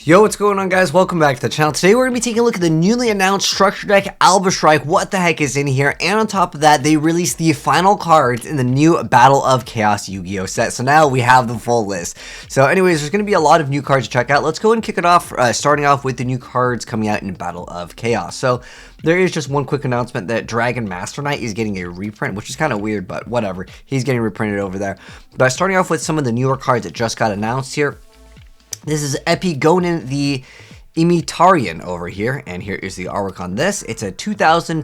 Yo, what's going on, guys? Welcome back to the channel. Today we're going to be taking a look at the newly announced structure deck Alba. What the heck is in here? And on top of that, they released the final cards in the new Battle of Chaos Yu-Gi-Oh set. So now we have the full list. So anyways, there's going to be a lot of new cards to check out. Let's go and kick it off, starting off with the new cards coming out in Battle of Chaos. So there is just one quick announcement that Dragon Master Knight is getting a reprint, which is kind of weird, but whatever. He's getting reprinted over there. But starting off with some of the newer cards that just got announced here. This is Epigonin the Imitarian over here, and here is the artwork on this. It's a 2000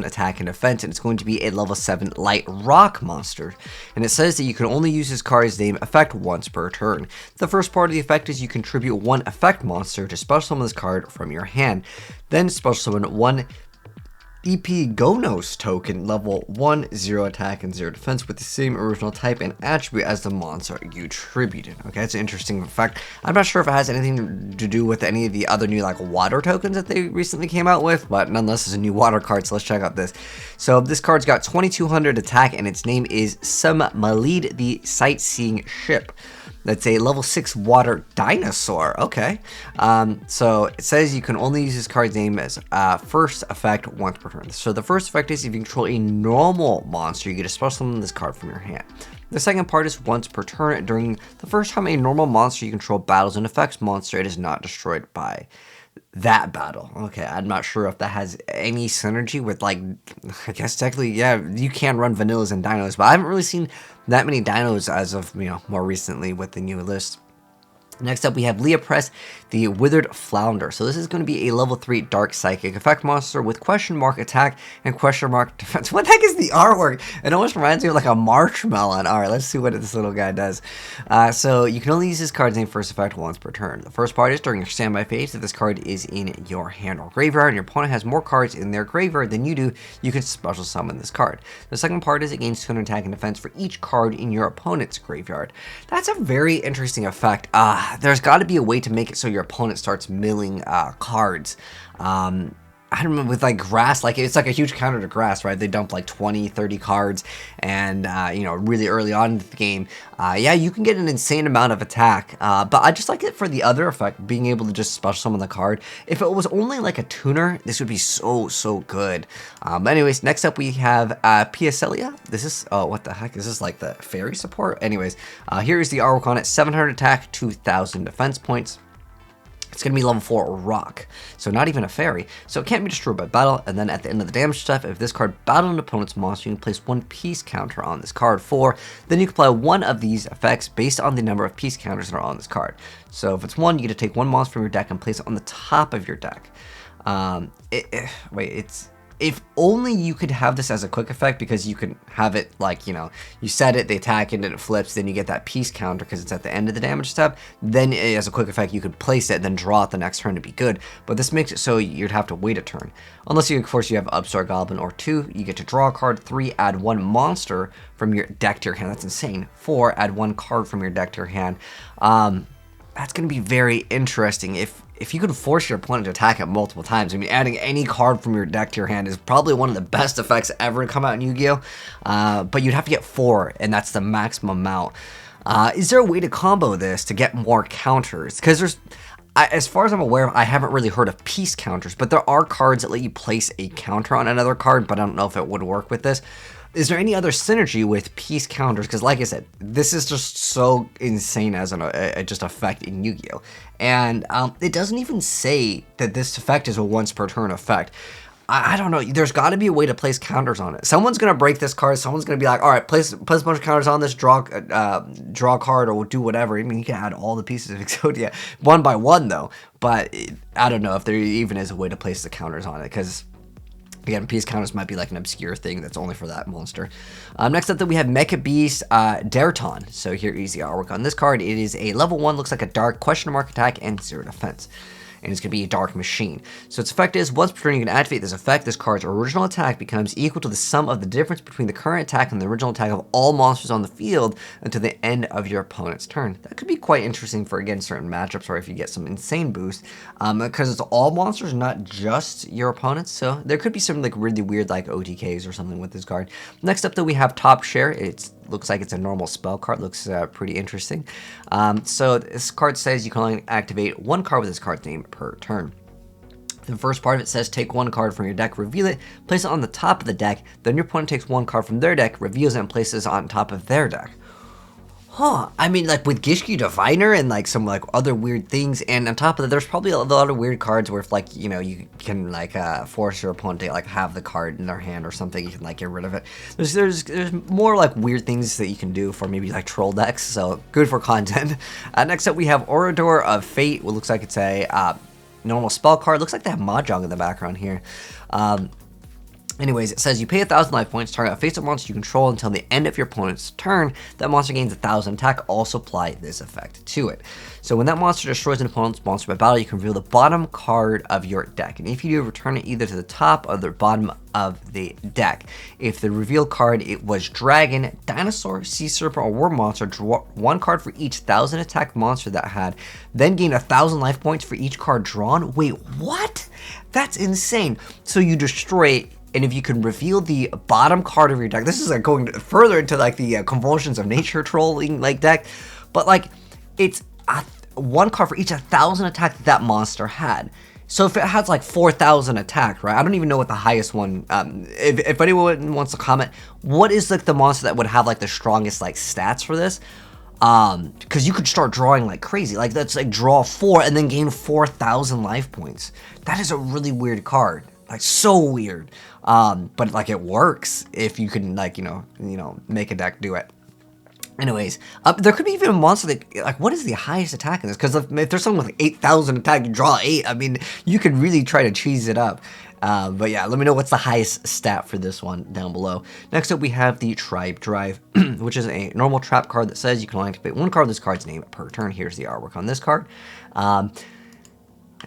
attack and defense, and it's going to be a level 7 light rock monster. And it says that you can only use this card's name effect once per turn. The first part of the effect is you contribute one effect monster to special summon this card from your hand. Then special summon one Epigonos token, level 1, 0 attack and 0 defense with the same original type and attribute as the monster you tributed. Okay, that's an interesting effect. I'm not sure if it has anything to do with any of the other new like water tokens that they recently came out with, but nonetheless it's a new water card, so let's check out this. So this card's got 2200 attack and its name is Malid the Sightseeing Ship. That's a level 6 water dinosaur. Okay. So it says you can only use this card's name as first effect once per turn. So the first effect is if you control a normal monster, you get a special summon this card from your hand. The second part is once per turn. During the first time a normal monster you control battles an effects monster, it is not destroyed by that battle. Okay, I'm not sure if that has any synergy with, like, I guess technically, yeah, you can run vanillas and dinos, but I haven't really seen that many dinos as of, more recently with the new list. Next up, we have Leopress, the Withered Flounder. So this is going to be a level 3 Dark Psychic effect monster with question mark attack and question mark defense. What the heck is the artwork? It almost reminds me of like a marshmallow. All right, let's see what this little guy does. So you can only use this card's name first effect once per turn. The first part is during your standby phase. If this card is in your hand or graveyard and your opponent has more cards in their graveyard than you do, you can special summon this card. The second part is it gains 200 attack and defense for each card in your opponent's graveyard. That's a very interesting effect. There's got to be a way to make it so your opponent starts milling cards. I don't know, with like grass, like it's like a huge counter to grass, right? They dump like 20, 30 cards and, really early on in the game. Yeah, you can get an insane amount of attack, but I just like it for the other effect, being able to just special summon the card. If it was only like a tuner, this would be so good. But anyways, next up we have Piacellia. This is, oh, what the heck? Is this like the fairy support? Anyways, here is the artwork on it. 700 attack, 2000 defense points. It's going to be level 4 rock, so not even a fairy, so it can't be destroyed by battle. And then at the end of the damage stuff, if this card battled an opponent's monster, you can place one peace counter on this card. Then you can apply one of these effects based on the number of peace counters that are on this card. So if it's 1, you get to take one monster from your deck and place it on the top of your deck. If only you could have this as a quick effect, because you can have it like, you set it, they attack it, and it flips, then you get that peace counter because it's at the end of the damage step. Then as a quick effect, you could place it, then draw it the next turn to be good. But this makes it so you'd have to wait a turn. Unless you, of course, you have Upstart Goblin or 2, you get to draw a card. 3, add 1 monster from your deck to your hand. That's insane. 4, add 1 card from your deck to your hand. That's going to be very interesting if you can force your opponent to attack it multiple times. I mean, adding any card from your deck to your hand is probably one of the best effects ever to come out in Yu-Gi-Oh! But you'd have to get 4, and that's the maximum amount. Is there a way to combo this to get more counters? Because as far as I'm aware, I haven't really heard of peace counters, but there are cards that let you place a counter on another card, but I don't know if it would work with this. Is there any other synergy with peace counters? Because like I said, this is just so insane as just effect in Yu-Gi-Oh! And it doesn't even say that this effect is a once per turn effect. I don't know. There's got to be a way to place counters on it. Someone's going to break this card. Someone's going to be like, all right, place a bunch of counters on this, draw a card, or do whatever. I mean, you can add all the pieces of Exodia one by one, though. But I don't know if there even is a way to place the counters on it, because again, peace counters might be like an obscure thing that's only for that monster. Next up, then we have Mecca Beast, Derton. So here is the artwork on this card. It is a level 1, looks like a dark question mark attack and 0 defense. And it's going to be a dark machine. So its effect is, once per turn you can activate this effect, this card's original attack becomes equal to the sum of the difference between the current attack and the original attack of all monsters on the field until the end of your opponent's turn. That could be quite interesting for, again, certain matchups, or if you get some insane boost, because it's all monsters, not just your opponents. So there could be some like really weird like OTKs or something with this card. Next up, though, we have Top Share. It's looks like it's a normal spell card. Looks pretty interesting. So this card says you can only activate one card with this card's name per turn. The first part of it says take one card from your deck, reveal it, place it on the top of the deck, then your opponent takes one card from their deck, reveals it, and places it on top of their deck. Huh, I mean, like, with YuGiOh Diviner and, like, some, like, other weird things, and on top of that, there's probably a lot of weird cards where if, like, you know, you can, like, force your opponent to, like, have the card in their hand or something, you can, like, get rid of it. There's more, like, weird things that you can do for maybe, like, troll decks, so good for content. Next up, we have Aurador of Fate, what looks like it's a, normal spell card. Looks like they have Mahjong in the background here. Anyways, it says you pay 1,000 life points, target a face-up monster you control until the end of your opponent's turn. That monster gains 1,000 attack. Also apply this effect to it. So when that monster destroys an opponent's monster by battle, you can reveal the bottom card of your deck. And if you do, return it either to the top or the bottom of the deck. If the reveal card it was Dragon, Dinosaur, Sea Serpent, or War Monster, draw one card for each 1,000 attack monster that had, then gain 1,000 life points for each card drawn. Wait, what? That's insane. So you destroy, and if you can reveal the bottom card of your deck, this is like going further into like the Convulsions of Nature trolling like deck, but like it's one card for each 1,000 attack that monster had. So if it has like 4,000 attack, right? I don't even know what the highest one. If anyone wants to comment, what is like the monster that would have like the strongest like stats for this? Because you could start drawing like crazy. Like that's like draw 4 and then gain 4,000 life points. That is a really weird card. Like so weird. But like it works if you can like, you know, make a deck do it. Anyways, there could be even a monster that, like, what is the highest attack in this? Because if there's someone with 8,000 attack, you draw 8. I mean, you could really try to cheese it up. But yeah, let me know what's the highest stat for this one down below. Next up, we have the Tribe Drive, which is a normal trap card that says you can only activate one card with this card's name per turn. Here's the artwork on this card.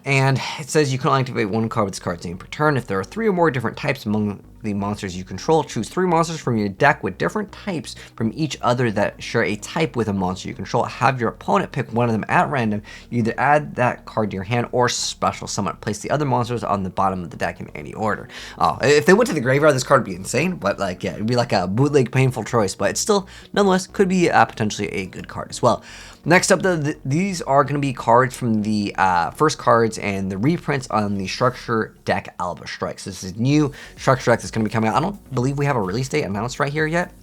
And it says you can only activate one card with this card's name per turn. If there are 3 or more different types among the monsters you control, choose 3 monsters from your deck with different types from each other that share a type with a monster you control. Have your opponent pick one of them at random. You either add that card to your hand or special summon. Place the other monsters on the bottom of the deck in any order. Oh, if they went to the graveyard, this card would be insane, but like, yeah, it'd be like a bootleg painful choice, but it's still, nonetheless, could be potentially a good card as well. Next up, these are going to be cards from the first cards and the reprints on the Structure deck Alba Strikes. This is new Structure deck that's going to be coming out. I don't believe we have a release date announced right here yet.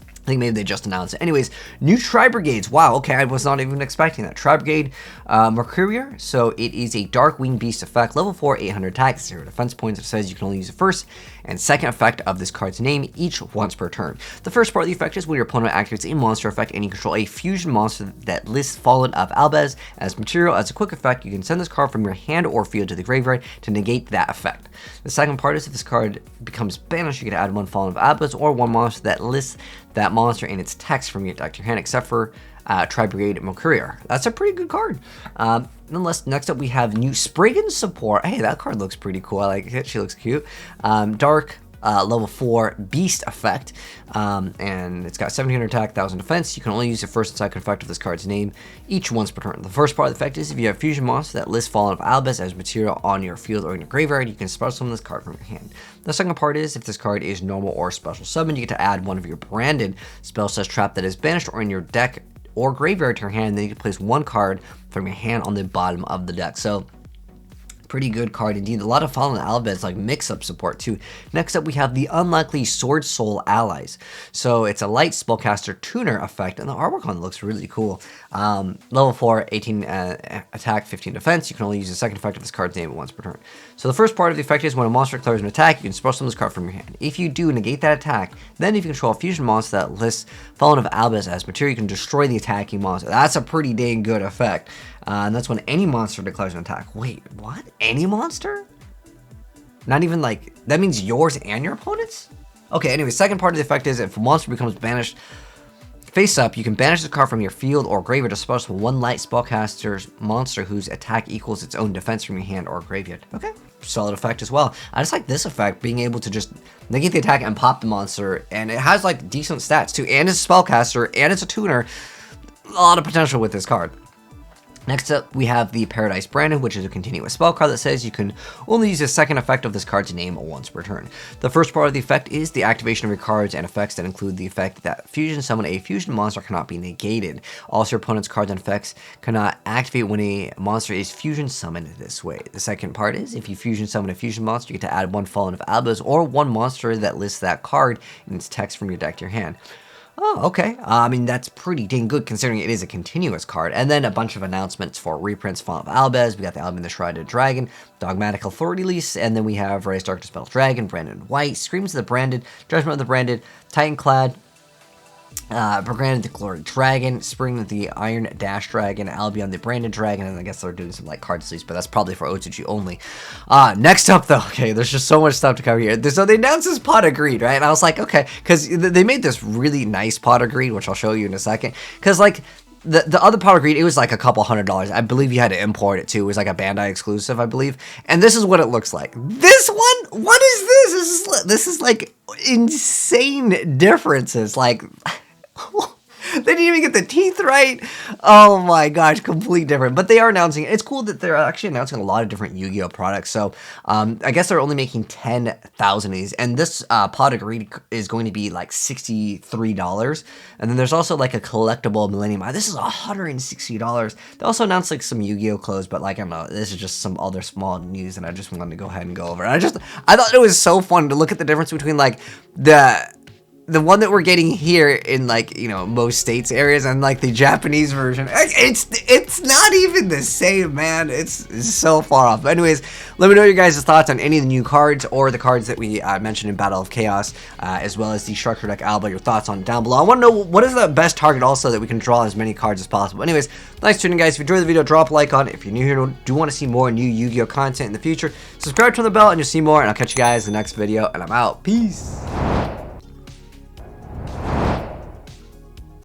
I think maybe they just announced it. Anyways, new Tri Brigades. Wow, okay, I was not even expecting that. Tri Brigade Mercurier. So it is a Dark Winged Beast effect. Level 4, 800 attack, 0 defense points. It says you can only use the first and second effect of this card's name each once per turn. The first part of the effect is when your opponent activates a monster effect and you control a fusion monster that lists Fallen of Alba as material. As a quick effect, you can send this card from your hand or field to the graveyard to negate that effect. The second part is if this card becomes banished, you can add one Fallen of Alba or one monster that lists that monster and its text from your deck to your hand, except for Tri Brigade Mercurier. That's a pretty good card. Nonetheless, next up we have new Spriggan Support. Hey, that card looks pretty cool. I like it. She looks cute. Dark level 4 Beast effect, and it's got 1700 attack, 1000 defense. You can only use the first and second effect of this card's name each once per turn. The first part of the effect is if you have fusion monster that lists Fallen of Alba as material on your field or in your graveyard, you can special summon this card from your hand. The second part is if this card is normal or special summon, you get to add one of your branded spell / trap that is banished or in your deck or graveyard to your hand, and then you can place one card from your hand on the bottom of the deck. So pretty good card indeed. A lot of Fallen Alba like mix-up support too. Next up we have the Unlikely Sword Soul Allies. So it's a light spellcaster tuner effect, and the artwork on it looks really cool. Level 4, 18 attack, 15 defense. You can only use the second effect of this card's name once per turn. So the first part of the effect is when a monster declares an attack, you can special summon this card from your hand. If you do negate that attack, then if you control a fusion monster that lists Fallen of Alba as material, you can destroy the attacking monster. That's a pretty dang good effect. And that's when any monster declares an attack. Wait, what? Any monster? Not even like, that means yours and your opponent's? Okay, anyway, second part of the effect is if a monster becomes banished face up, you can banish the card from your field or graveyard to special one light spellcaster's monster whose attack equals its own defense from your hand or graveyard. Okay, solid effect as well. I just like this effect, being able to just negate the attack and pop the monster, and it has like decent stats too, and it's a spellcaster, and it's a tuner. A lot of potential with this card. Next up, we have the Paradise Branded, which is a continuous spell card that says you can only use a second effect of this card's name once per turn. The first part of the effect is the activation of your cards and effects that include the effect that fusion summon a fusion monster cannot be negated. Also, your opponent's cards and effects cannot activate when a monster is fusion summoned this way. The second part is, if you fusion summon a fusion monster, you get to add one Fallen of Alba's or one monster that lists that card in its text from your deck to your hand. Oh, okay. I mean, that's pretty dang good considering it is a continuous card. And then a bunch of announcements for reprints, Font of Alba. We got the Alba and the Shrouded Dragon, Dogmatic Authority Lease, and then we have Rise Dark Dispel Dragon, Branded White, Screams of the Branded, Judgment of the Branded, Titanclad, Branded the Glory Dragon, Spring of the Iron Dash Dragon, Albion the Branded Dragon, and I guess they're doing some like card sleeves, but that's probably for OTG only. Next up though, okay, there's just so much stuff to cover here. So they announced this Pot of Greed, right? And I was like, okay, because they made this really nice Pot of Greed, which I'll show you in a second. Because like the other Pot of Greed, it was like a couple $100. I believe you had to import it too. It was like a Bandai exclusive, I believe. And this is what it looks like. This one, what is this? This is like insane differences. Like. They didn't even get the teeth right. Oh my gosh, completely different. But they are announcing it. It's cool that they're actually announcing a lot of different Yu-Gi-Oh products. So I guess they're only making 10,000 of these. And this Pot of Greed is going to be like $63. And then there's also like a collectible Millennium Eye. This is $160. They also announced like some Yu-Gi-Oh clothes, but like I don't know, this is just some other small news, and I just wanted to go ahead and go over it. I thought it was so fun to look at the difference between like the one that we're getting here in like, you know, most states areas and like the Japanese version. It's not even the same, man. It's so far off. But anyways, let me know your guys' thoughts on any of the new cards or the cards that we mentioned in Battle of Chaos, as well as the Structure Deck Alba. Your thoughts on it down below. I want to know what is the best target also that we can draw as many cards as possible. Anyways, thanks for tuning in, guys. If you enjoyed the video, drop a like on it. If you're new here, do want to see more new Yu-Gi-Oh content in the future, subscribe, turn the bell, and you'll see more. And I'll catch you guys in the next video. And I'm out. Peace.